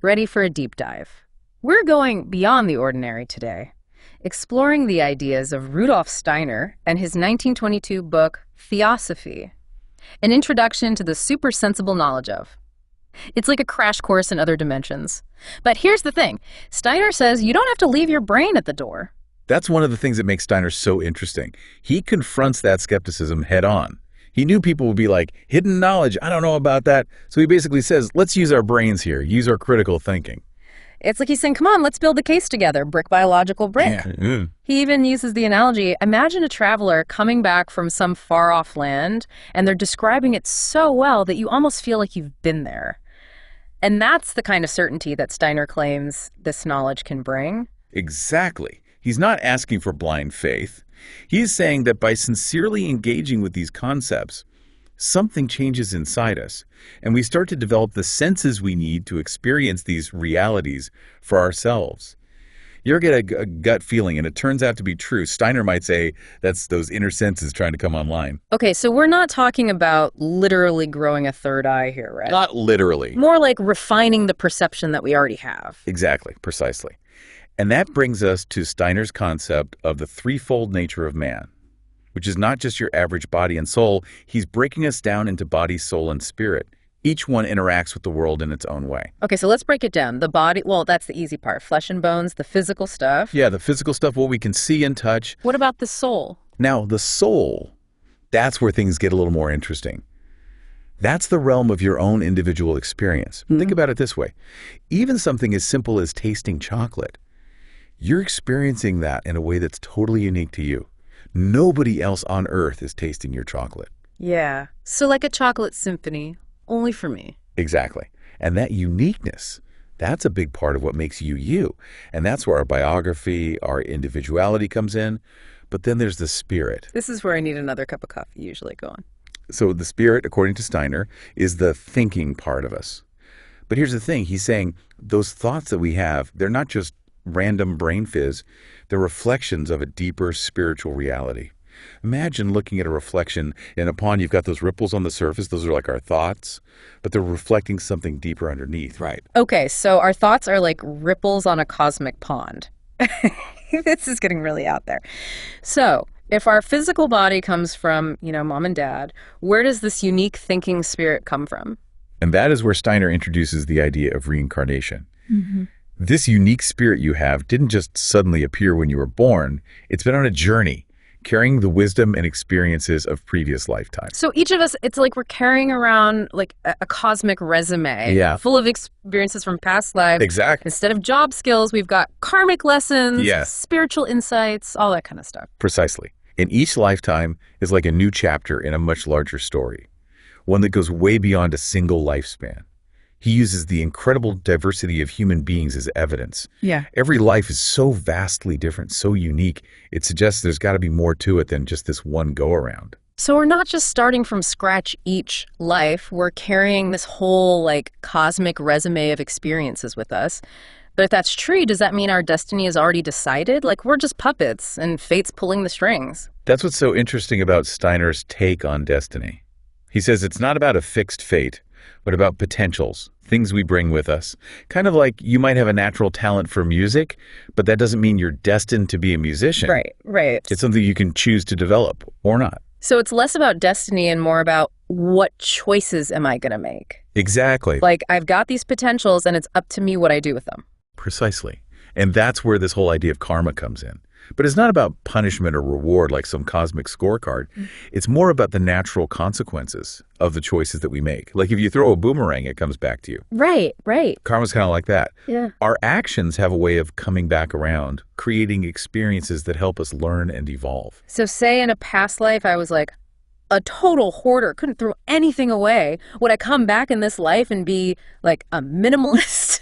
ready for a deep dive. We're going beyond the ordinary today, exploring the ideas of Rudolf Steiner and his 1922 book, Theosophy, an introduction to the supersensible knowledge of. It's like a crash course in other dimensions. But here's the thing. Steiner says you don't have to leave your brain at the door. That's one of the things that makes Steiner so interesting. He confronts that skepticism head on. He knew people would be like, hidden knowledge, I don't know about that. So he basically says, let's use our brains here, use our critical thinking. It's like he's saying, come on, let's build the case together, brick by logical brick. Yeah. He even uses the analogy, imagine a traveler coming back from some far-off land, and they're describing it so well that you almost feel like you've been there. And that's the kind of certainty that Steiner claims this knowledge can bring. Exactly. He's not asking for blind faith. He's saying that by sincerely engaging with these concepts, something changes inside us, and we start to develop the senses we need to experience these realities for ourselves. You ever get a gut feeling and it turns out to be true? Steiner might say that's those inner senses trying to come online. Okay, so we're not talking about literally growing a third eye here, right? Not literally. More like refining the perception that we already have. Exactly, precisely. And that brings us to Steiner's concept of the threefold nature of man, which is not just your average body and soul. He's breaking us down into body, soul, and spirit. Each one interacts with the world in its own way. Okay, so let's break it down. The body, well, that's the easy part. Flesh and bones, the physical stuff. Yeah, the physical stuff, what we can see and touch. What about the soul? Now, the soul, that's where things get a little more interesting. That's the realm of your own individual experience. Think about it this way. Even something as simple as tasting chocolate, you're experiencing that in a way that's totally unique to you. Nobody else on earth is tasting your chocolate. Yeah, so like a chocolate symphony, only for me. Exactly. And that uniqueness, that's a big part of what makes you you. And that's where our biography, our individuality comes in. But then there's the spirit. This is where I need another cup of coffee usually. Go on. So the spirit, according to Steiner, is the thinking part of us. But here's the thing. He's saying those thoughts that we have, they're not just random brain fizz, they're reflections of a deeper spiritual reality. Imagine looking at a reflection in a pond. You've got those ripples on the surface. Those are like our thoughts, but they're reflecting something deeper underneath, right? Okay, so our thoughts are like ripples on a cosmic pond. This is getting really out there. So if our physical body comes from, mom and dad, where does this unique thinking spirit come from? And that is where Steiner introduces the idea of reincarnation. This unique spirit you have didn't just suddenly appear when you were born. It's been on a journey, carrying the wisdom and experiences of previous lifetimes. So each of us, it's like we're carrying around like a cosmic resume full of experiences from past lives. Exactly. Instead of job skills, we've got karmic lessons, spiritual insights, all that kind of stuff. Precisely. And each lifetime is like a new chapter in a much larger story, one that goes way beyond a single lifespan. He uses the incredible diversity of human beings as evidence. Yeah. Every life is so vastly different, so unique. It suggests there's got to be more to it than just this one go-around. So we're not just starting from scratch each life. We're carrying this whole, cosmic resume of experiences with us. But if that's true, does that mean our destiny is already decided? We're just puppets and fate's pulling the strings. That's what's so interesting about Steiner's take on destiny. He says it's not about a fixed fate, but about potentials, things we bring with us. Kind of like you might have a natural talent for music, but that doesn't mean you're destined to be a musician. Right. It's something you can choose to develop or not. So it's less about destiny and more about what choices am I going to make? Exactly. I've got these potentials and it's up to me what I do with them. Precisely. And that's where this whole idea of karma comes in. But it's not about punishment or reward like some cosmic scorecard. It's more about the natural consequences of the choices that we make. Like if you throw a boomerang, it comes back to you. Right. Karma's kind of like that. Yeah. Our actions have a way of coming back around, creating experiences that help us learn and evolve. So say in a past life, I was a total hoarder, couldn't throw anything away. Would I come back in this life and be a minimalist?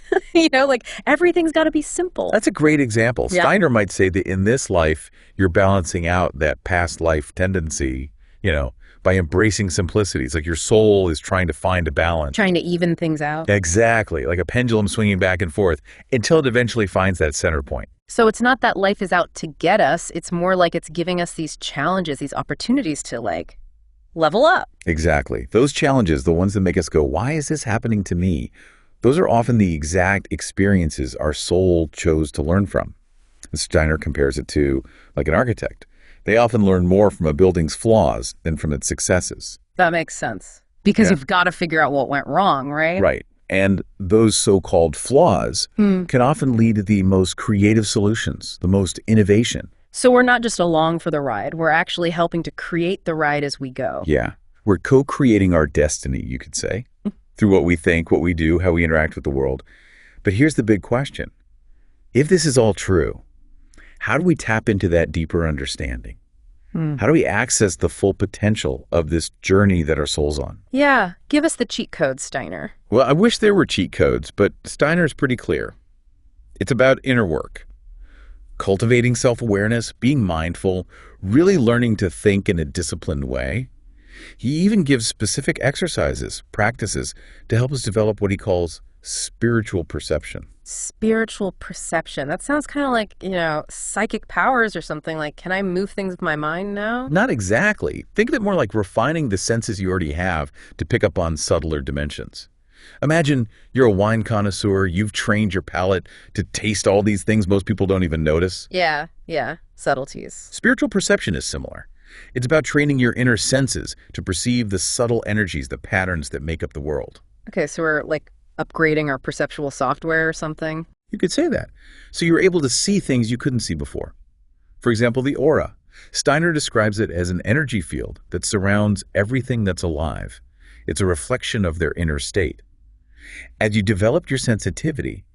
Everything's got to be simple. That's a great example. Yeah. Steiner might say that in this life, you're balancing out that past life tendency, by embracing simplicity. It's like your soul is trying to find a balance. Trying to even things out. Exactly. Like a pendulum swinging back and forth until it eventually finds that center point. So it's not that life is out to get us. It's more like it's giving us these challenges, these opportunities to level up. Exactly. Those challenges, the ones that make us go, why is this happening to me? Those are often the exact experiences our soul chose to learn from. Steiner compares it to like an architect. They often learn more from a building's flaws than from its successes. That makes sense. Because Yeah. you've got to figure out what went wrong, right? Right. And those so-called flaws can often lead to the most creative solutions, the most innovation. So we're not just along for the ride. We're actually helping to create the ride as we go. Yeah. We're co-creating our destiny, you could say, through what we think, what we do, how we interact with the world. But here's the big question. If this is all true, how do we tap into that deeper understanding? How do we access the full potential of this journey that our soul's on? Yeah, give us the cheat code, Steiner. Well, I wish there were cheat codes, but Steiner's pretty clear. It's about inner work. Cultivating self-awareness, being mindful, really learning to think in a disciplined way. He even gives specific exercises, practices, to help us develop what he calls spiritual perception. Spiritual perception. That sounds kind of like, psychic powers or something. Like, can I move things with my mind now? Not exactly. Think of it more like refining the senses you already have to pick up on subtler dimensions. Imagine you're a wine connoisseur, you've trained your palate to taste all these things most people don't even notice. Yeah. Subtleties. Spiritual perception is similar. It's about training your inner senses to perceive the subtle energies, the patterns that make up the world. Okay, so we're like upgrading our perceptual software or something? You could say that. So you're able to see things you couldn't see before. For example, the aura. Steiner describes it as an energy field that surrounds everything that's alive. It's a reflection of their inner state. As you develop your sensitivity,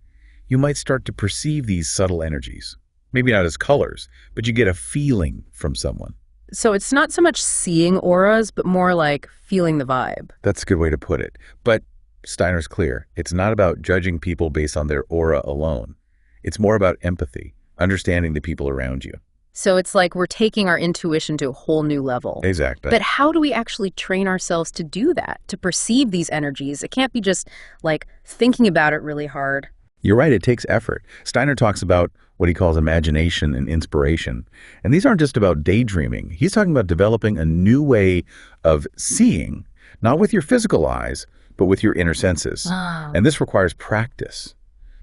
you might start to perceive these subtle energies. Maybe not as colors, but you get a feeling from someone. So it's not so much seeing auras, but more like feeling the vibe. That's a good way to put it. But Steiner's clear. It's not about judging people based on their aura alone. It's more about empathy, understanding the people around you. So it's like we're taking our intuition to a whole new level. Exactly. But how do we actually train ourselves to do that, to perceive these energies? It can't be just like thinking about it really hard. You're right, it takes effort. Steiner talks about what he calls imagination and inspiration. And these aren't just about daydreaming. He's talking about developing a new way of seeing, not with your physical eyes, but with your inner senses. And this requires practice,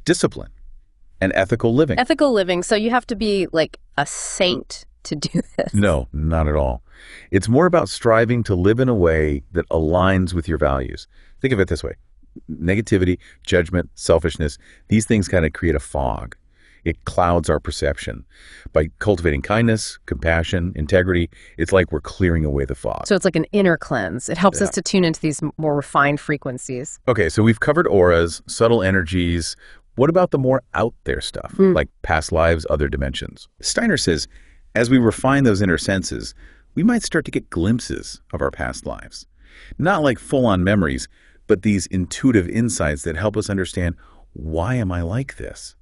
discipline, and ethical living. Ethical living. So you have to be like a saint to do this. No, not at all. It's more about striving to live in a way that aligns with your values. Think of it this way. Negativity, judgment, selfishness, these things kind of create a fog. It clouds our perception. By cultivating kindness, compassion, integrity, it's like we're clearing away the fog. So it's like an inner cleanse. It helps us to tune into these more refined frequencies. Okay, so we've covered auras, subtle energies. What about the more out there stuff, like past lives, other dimensions? Steiner says, as we refine those inner senses, we might start to get glimpses of our past lives. Not like full-on memories, but these intuitive insights that help us understand, why am I like this?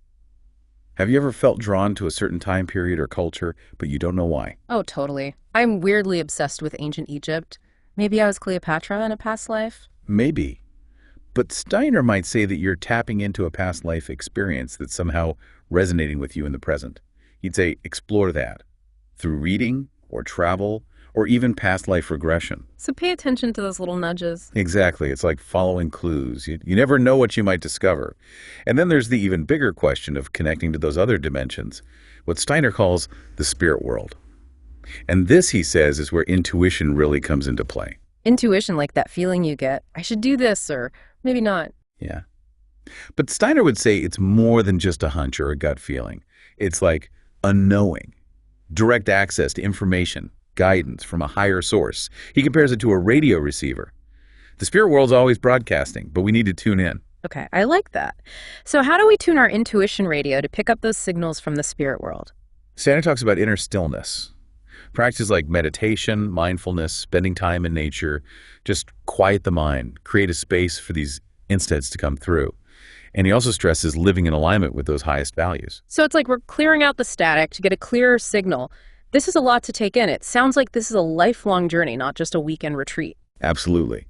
Have you ever felt drawn to a certain time period or culture, but you don't know why? Oh, totally. I'm weirdly obsessed with ancient Egypt. Maybe I was Cleopatra in a past life? Maybe. But Steiner might say that you're tapping into a past life experience that's somehow resonating with you in the present. He'd say, explore that through reading or travel or even past life regression. So pay attention to those little nudges. Exactly. It's like following clues. You never know what you might discover. And then there's the even bigger question of connecting to those other dimensions, what Steiner calls the spirit world. And this, he says, is where intuition really comes into play. Intuition, like that feeling you get, I should do this, or maybe not. Yeah. But Steiner would say it's more than just a hunch or a gut feeling. It's like a knowing, direct access to information, guidance from a higher source. He compares it to a radio receiver. The spirit world's always broadcasting, but we need to tune in. Okay, I like that. So how do we tune our intuition radio to pick up those signals from the spirit world? Steiner talks about inner stillness. Practices like meditation, mindfulness, spending time in nature, just quiet the mind, create a space for these insights to come through. And he also stresses living in alignment with those highest values. So it's like we're clearing out the static to get a clearer signal. This is a lot to take in. It sounds like this is a lifelong journey, not just a weekend retreat. Absolutely.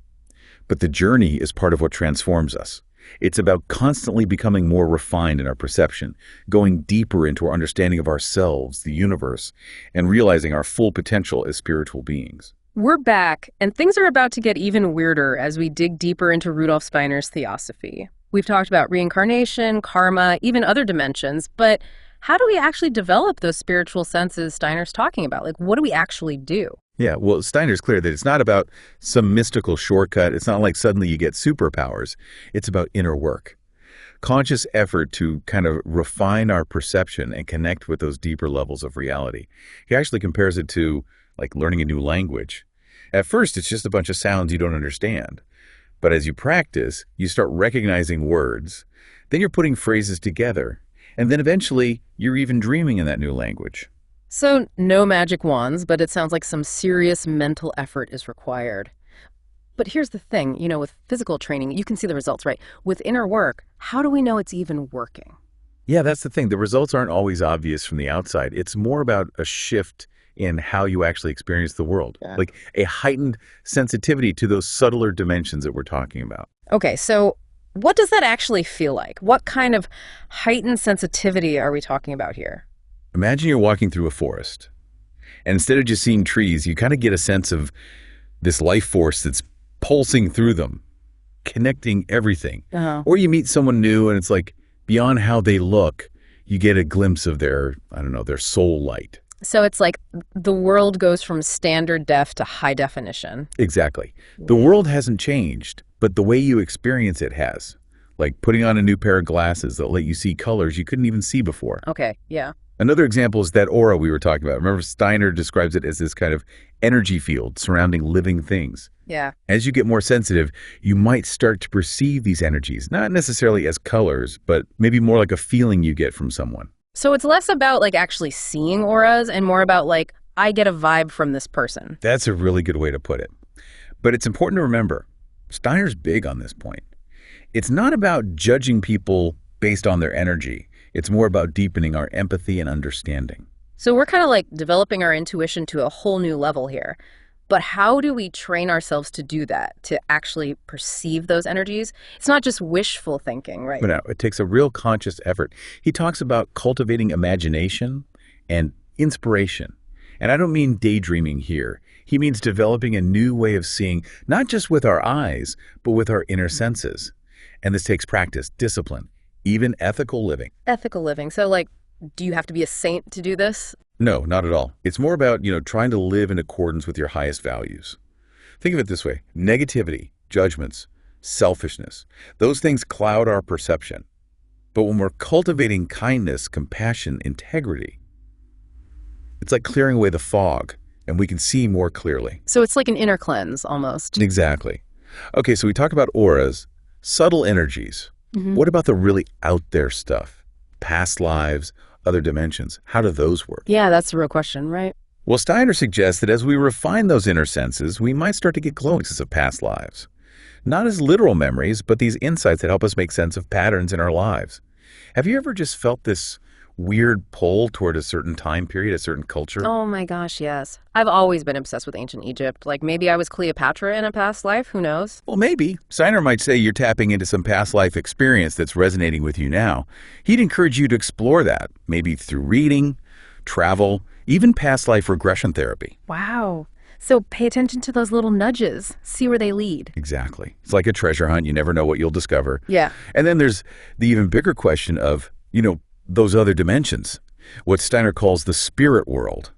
But the journey is part of what transforms us. It's about constantly becoming more refined in our perception, going deeper into our understanding of ourselves, the universe, and realizing our full potential as spiritual beings. We're back, and things are about to get even weirder as we dig deeper into Rudolf Steiner's Theosophy. We've talked about reincarnation, karma, even other dimensions, but how do we actually develop those spiritual senses Steiner's talking about? Like, what do we actually do? Yeah, well, Steiner's clear that it's not about some mystical shortcut. It's not like suddenly you get superpowers. It's about inner work. Conscious effort to kind of refine our perception and connect with those deeper levels of reality. He actually compares it to like learning a new language. At first, it's just a bunch of sounds you don't understand. But as you practice, you start recognizing words. Then you're putting phrases together. And then eventually, you're even dreaming in that new language. So no magic wands, but it sounds like some serious mental effort is required. But here's the thing, with physical training, you can see the results, right? With inner work, how do we know it's even working? Yeah, that's the thing. The results aren't always obvious from the outside. It's more about a shift in how you actually experience the world, like a heightened sensitivity to those subtler dimensions that we're talking about. Okay, so what does that actually feel like? What kind of heightened sensitivity are we talking about here? Imagine you're walking through a forest, and instead of just seeing trees, you kind of get a sense of this life force that's pulsing through them, connecting everything. Or you meet someone new, and it's like beyond how they look, you get a glimpse of their soul light. So it's like the world goes from standard def to high definition. Exactly. The world hasn't changed, but the way you experience it has. Like putting on a new pair of glasses that let you see colors you couldn't even see before. Okay, yeah. Another example is that aura we were talking about. Remember, Steiner describes it as this kind of energy field surrounding living things. Yeah. As you get more sensitive, you might start to perceive these energies, not necessarily as colors, but maybe more like a feeling you get from someone. So it's less about like actually seeing auras and more about like, I get a vibe from this person. That's a really good way to put it. But it's important to remember, Steiner's big on this point. It's not about judging people based on their energy. It's more about deepening our empathy and understanding. So we're kind of like developing our intuition to a whole new level here. But how do we train ourselves to do that, to actually perceive those energies? It's not just wishful thinking, right? But no, it takes a real conscious effort. He talks about cultivating imagination and inspiration. And I don't mean daydreaming here. He means developing a new way of seeing, not just with our eyes, but with our inner senses. And this takes practice, discipline, even ethical living. Ethical living. So like, do you have to be a saint to do this? No, not at all. It's more about, trying to live in accordance with your highest values. Think of it this way. Negativity, judgments, selfishness, those things cloud our perception. But when we're cultivating kindness, compassion, integrity, it's like clearing away the fog, and we can see more clearly. So it's like an inner cleanse, almost. Exactly. Okay, so we talk about auras, subtle energies. What about the really out there stuff? Past lives, other dimensions. How do those work? Yeah, that's the real question, right? Well, Steiner suggests that as we refine those inner senses, we might start to get glimpses of past lives. Not as literal memories, but these insights that help us make sense of patterns in our lives. Have you ever just felt this weird pull toward a certain time period, a certain culture? Oh my gosh, yes. I've always been obsessed with ancient Egypt. Like maybe I was Cleopatra in a past life, who knows? Well, maybe. Steiner might say you're tapping into some past life experience that's resonating with you now. He'd encourage you to explore that, maybe through reading, travel, even past life regression therapy. Wow. So pay attention to those little nudges. See where they lead. Exactly. It's like a treasure hunt. You never know what you'll discover. Yeah. And then there's the even bigger question of, those other dimensions, what Steiner calls the spirit world.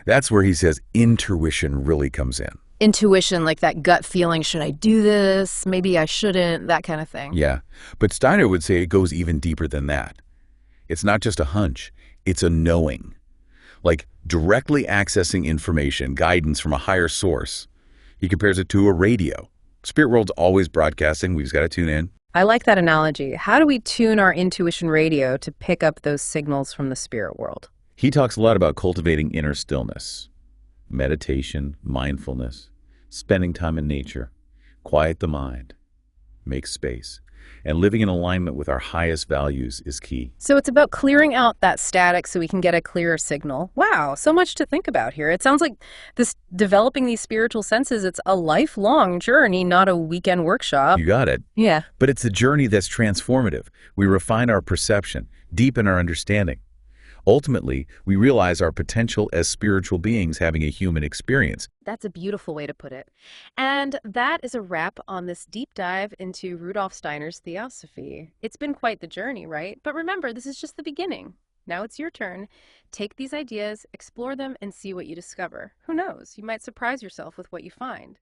That's where he says intuition really comes in. Intuition, like that gut feeling, should I do this? Maybe I shouldn't, that kind of thing. Yeah, but Steiner would say it goes even deeper than that. It's not just a hunch, it's a knowing. Like directly accessing information, guidance from a higher source. He compares it to a radio. Spirit world's always broadcasting, we just got to tune in. I like that analogy. How do we tune our intuition radio to pick up those signals from the spirit world? He talks a lot about cultivating inner stillness, meditation, mindfulness, spending time in nature, quiet the mind, make space, and living in alignment with our highest values is key. So it's about clearing out that static so we can get a clearer signal. Wow, so much to think about here. It sounds like this developing these spiritual senses, it's a lifelong journey, not a weekend workshop. You got it. Yeah. But it's a journey that's transformative. We refine our perception, deepen our understanding. Ultimately, we realize our potential as spiritual beings having a human experience. That's a beautiful way to put it. And that is a wrap on this deep dive into Rudolf Steiner's Theosophy. It's been quite the journey, right? But remember, this is just the beginning. Now it's your turn. Take these ideas, explore them, and see what you discover. Who knows? You might surprise yourself with what you find.